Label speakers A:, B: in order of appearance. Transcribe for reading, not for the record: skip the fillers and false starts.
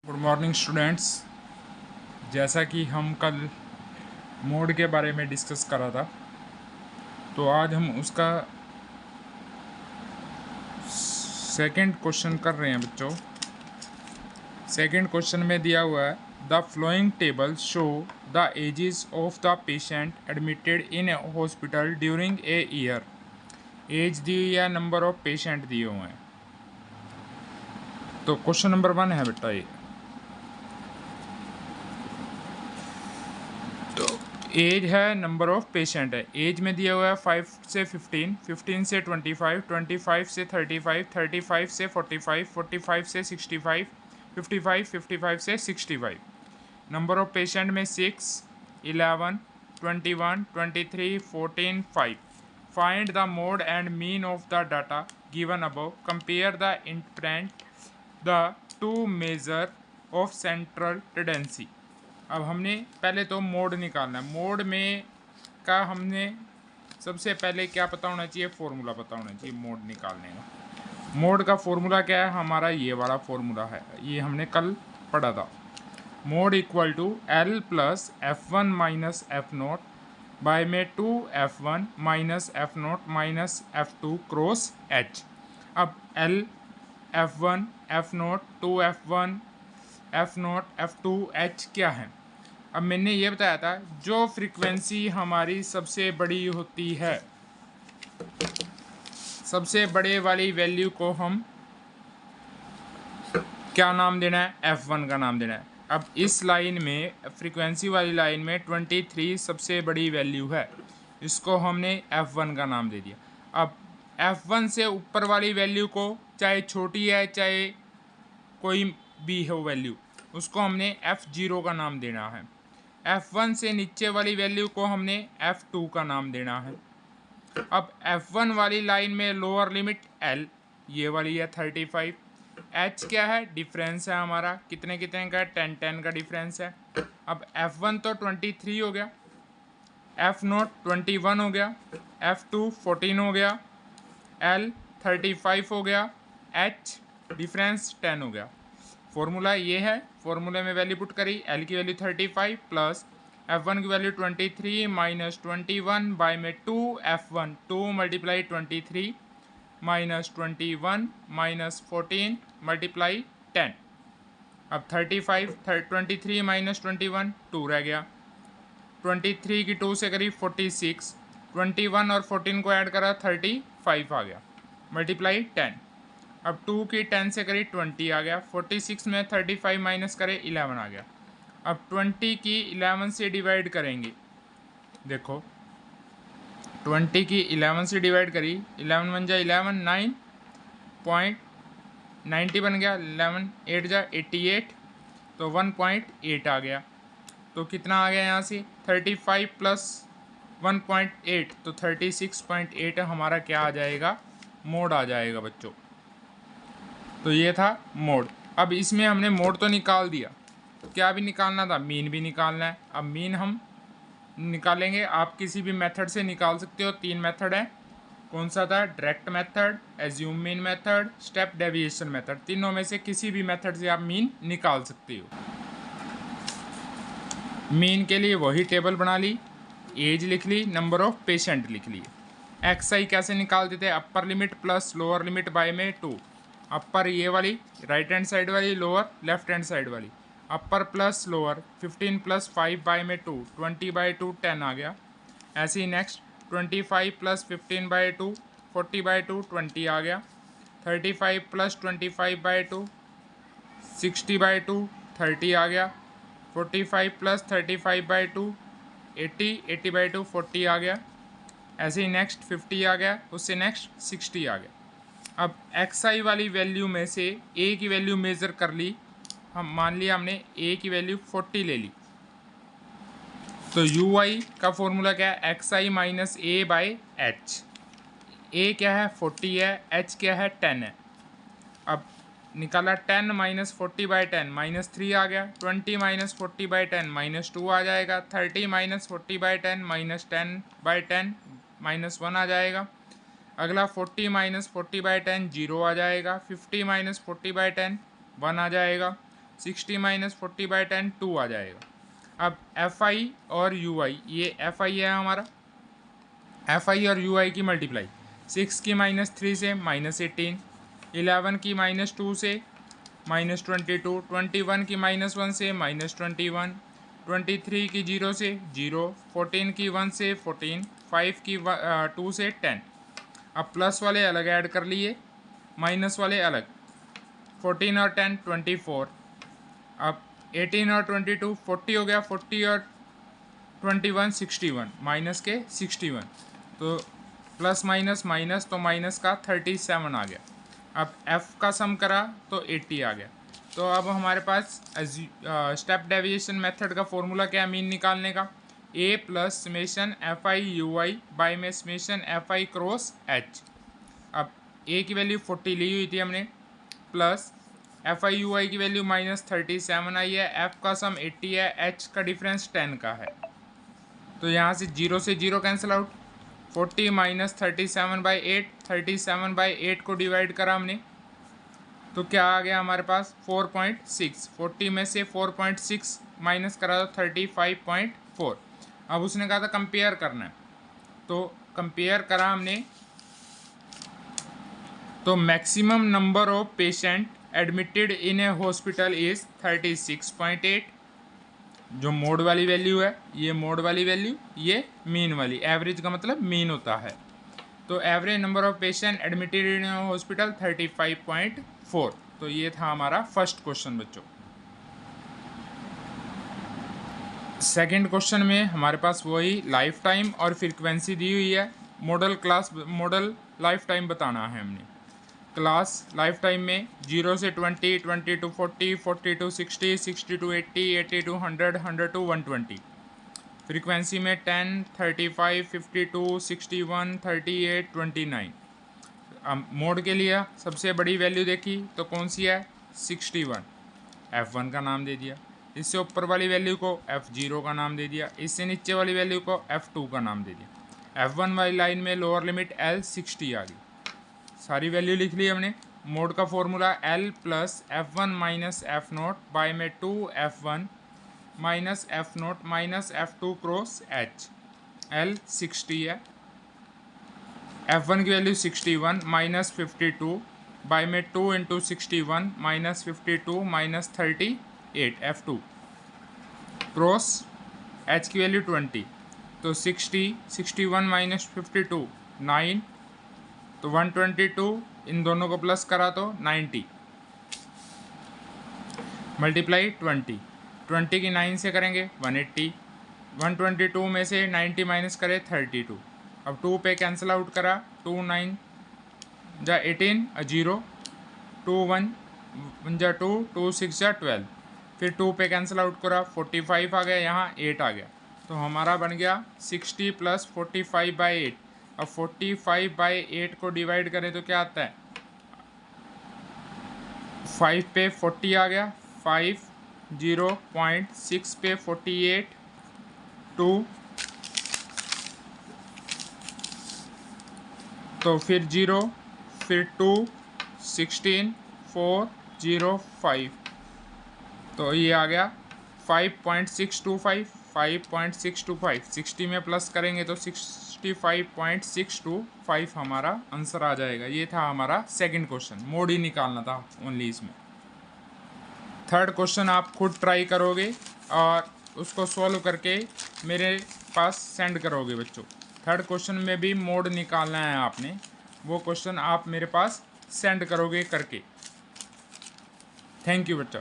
A: Good morning students. जैसा कि हम कल मोड के बारे में डिस्कस करा था, तो आज हम उसका सेकंड क्वेश्चन कर रहे हैं बच्चों। सेकंड क्वेश्चन में दिया हुआ है the flowing table show the ages of the patient admitted in a hospital during a year. Age दी हुई है, नंबर ऑफ पेशेंट दिए हुए हैं। तो क्वेश्चन नंबर 1 है बेटा ये। एज है, नंबर ऑफ पेशेंट है। एज में दिया हुआ है 5 से 15, 15 से 25, 25 से 35, 35 से 45, 45 से 65, 55, 55 से 65। नंबर ऑफ पेशेंट में 6, 11, 21, 23, 14, 5। Find the mode and mean of the data given above. Compare the interpret the two measure of central tendency. अब हमने पहले तो मोड निकालना है। मोड में का हमने सबसे पहले क्या पता होना चाहिए, फॉर्मूला पता होना चाहिए मोड निकालने का। मोड का फॉर्मूला क्या है हमारा, ये वाला फॉर्मूला है, ये हमने कल पढ़ा था। Mode equal to L plus F one minus F naught by में 2f1 minus F naught minus f2 cross h। अब l f1 f naught 2f1 f नोट f2 h क्या है। अब मैंने ये बताया था जो फ्रीक्वेंसी हमारी सबसे बड़ी होती है, सबसे बड़े वाली वैल्यू को हम क्या नाम देना है, f1 का नाम देना है। अब इस लाइन में, फ्रीक्वेंसी वाली लाइन में 23 सबसे बड़ी वैल्यू है, इसको हमने f1 का नाम दे दिया। अब f1 से ऊपर वाली वैल्यू को, चाहे छोटी है चाहे कोई भी हो वैल्यू, उसको हमने f0 का नाम देना है। f1 से नीचे वाली वैल्यू को हमने f2 का नाम देना है। अब f1 वाली लाइन में लोअर लिमिट l, ये वाली है 35। h क्या है, डिफरेंस है हमारा, कितने कितने का है, 10 10 का डिफरेंस है। अब f1 तो 23 हो गया, f नोट 21 हो गया, f2 14 हो गया, l 35 हो गया, h डिफरेंस 10 हो गया। फॉर्मूला ये है, फॉर्मूले में वैल्यू पुट करी, l की वैल्यू 35 प्लस f1 की वैल्यू 23 माइनस 21 बाय में 2f1, 2 multiply 23 minus 21 minus 14 multiply 10। अब 35 23 माइनस 21 2 रह गया, 23 की 2 से करी 46, 21 और 14 को ऐड करा 35 आ गया, मल्टीप्लाई 10। अब 2 की 10 से करी 20 आ गया, 46 में 35 माइनस करे 11 आ गया। अब 20 की 11 से डिवाइड करेंगे, देखो 20 की 11 से डिवाइड करी, 11 बन जा 11, 9.90 बन गया, 11 8 जा 88, तो 1.8 आ गया। तो कितना आ गया यहाँ से, 35 प्लस 1.8, तो 36.8 हमारा क्या आ जाएगा, मोड आ जाएगा बच्चों। तो ये था मोड। अब इसमें हमने मोड तो निकाल दिया, क्या भी निकालना था, मीन भी निकालना है। अब मीन हम निकालेंगे, आप किसी भी मेथड से निकाल सकते हो। 3 मेथड है, कौन सा था, direct method, assume mean method, step deviation method. तीनों में से किसी भी मेथड से आप मीन निकाल सकते हो। मीन के लिए वही टेबल बना ली, एज लिख ली, नंबर ऑफ पेशेंट लिख ली। एक्स आई कैसे निकालते थे, upper limit plus lower limit by में 2। अपर ये वाली राइट हैंड साइड वाली, लोअर लेफ्ट हैंड साइड वाली। Upper plus lower 15 plus 5 by में 2, 20 बाय 2 10 आ गया। ऐसे ही नेक्स्ट 25 प्लस 15 बाय 2 40 बाय 2 20 आ गया। 35 प्लस 25 बाय 2 60 बाय 2 30 आ गया। 45 प्लस 35 बाई 2 80, 80 बाई 2 40 आ गया। ऐसे ही नेक्स्ट 50 आ गया, उससे नेक्स्ट 60 आ गया। अब एक्स आई वाली वैल्यू में से ए की वैल्यू मेज़र कर ली, हम मान लिया हमने ए की वैल्यू 40 ले ली, तो यू आई का फॉर्मूला क्या है, X I minus A by H. A क्या है 40 है, एच क्या है 10 है। अब निकाला 10 माइनस 40 बाई 10 माइनस 3 आ गया, 20 माइनस 40 बाई 10 माइनस 2 आ जाएगा, 30 minus 40 by 10 minus 10 by 10 minus 1 आ जाएगा। अगला 40 माइनस 40 बाई 10 जीरो आ जाएगा, 50 माइनस 40 बाई 10 1 आ जाएगा। 60 माइनस 40/10 2 आ जाएगा। अब एफ आई और यू आई, ये एफ आई है हमारा, एफ आई और यू आई की मल्टीप्लाई 6 की -3 से -18, 11 की -2 से -22, 21 की -1 से -21, 23 की 0 से 0, 14 की 1 से 14, 5 की 2 से 10। अब प्लस वाले अलग ऐड कर लिए, माइनस वाले अलग, 14 और 10 24। अब 18 और 22 40 हो गया, 40 और 21 61, माइनस के 61, तो प्लस माइनस माइनस, तो माइनस का 37 आ गया। अब f का सम करा तो 80 आ गया। तो अब हमारे पास स्टेप डेविएशन मेथड का फॉर्मूला क्या है मीन निकालने का, a plus summation F I U I by में summation F I cross h। अब a की वैल्यू 40 ली हुई थी हमने, plus F I U I की वैल्यू -37 आई है, f का सम 80 है, h का डिफरेंस 10 का है। तो यहाँ से 0 से 0 कैंसिल आउट, 40 माइनस 37/8, 37/8 को डिवाइड करा हमने तो क्या आ गया हमारे पास 4.6, 40 में से 4.6 माइनस करा तो 35.4। अब उसने कहा था कंपेयर करना है, तो कंपेयर करा हमने, तो maximum number of patient admitted in a hospital is 36.8, जो मोड वाली वैल्यू है, ये मोड वाली वैल्यू, ये मीन वाली, एवरेज का मतलब मीन होता है। तो average number of patient admitted in hospital 35.4। तो ये था हमारा फर्स्ट क्वेश्चन बच्चों। सेकंड क्वेश्चन में हमारे पास वही लाइफ टाइम और फ्रीक्वेंसी दी हुई है, मॉडल लाइफ टाइम बताना है हमने। क्लास लाइफ टाइम में 0 से 20, 20 to 40, 40 to 60, 60 to 80, 80 to 100, 100 to 120। Frequency में 10, 35, 52, 61, 38, 29। अब मोड के लिए सबसे बड़ी वैल्यू देखी तो कौन सी है, 61, F1 का नाम दे दिया। इससे ऊपर वाली वैल्यू को F0 का नाम दे दिया, इससे नीचे वाली वैल्यू को F2 का नाम दे दिया। F1 वाली लाइन में लोअर लिमिट L 60 आ गई। सारी वैल्यू लिख ली हमने। मोड का formula L plus F1 minus F0 by में 2F1 minus F0 minus F2 cross H। L 60 है, F1 की वैल्यू 61 माइनस 52 बाय में 2 into 61 minus 52 minus 38 F2 cross H की वैल्यू 20, तो 60, 61 माइनस 52 9, तो 122, इन दोनों को प्लस करा तो 90 मल्टीप्लाई 20, 20 की 9 से करेंगे 180, 122 में से 90 माइनस करे 32। अब 2 पे कैंसिल आउट करा, 2 9 जा 18 0, 2 1 जा 2, 2 6 जा 12, फिर 2 पे कैंसिल आउट करा 45 आ गया, यहाँ 8 आ गया, तो हमारा बन गया 60 प्लस 45/8। अब 45/8 को डिवाइड करें तो क्या आता है, 5 पे 40 आ गया, 5 0.6 पे 48 2, तो फिर 0, फिर 2 16 4 0 5, तो ये आ गया 5.625, 5.625, 60 में प्लस करेंगे तो 65.625 हमारा आंसर आ जाएगा। ये था हमारा सेकंड क्वेश्चन, मोड ही निकालना था ओनली इसमें। थर्ड क्वेश्चन आप खुद ट्राई करोगे और उसको सॉल्व करके मेरे पास सेंड करोगे बच्चों। थर्ड क्वेश्चन में भी मोड निकालना है आपने, वो क्वेश्चन आप मेरे पास सेंड करोगे करके। थैंक यू बच्चा।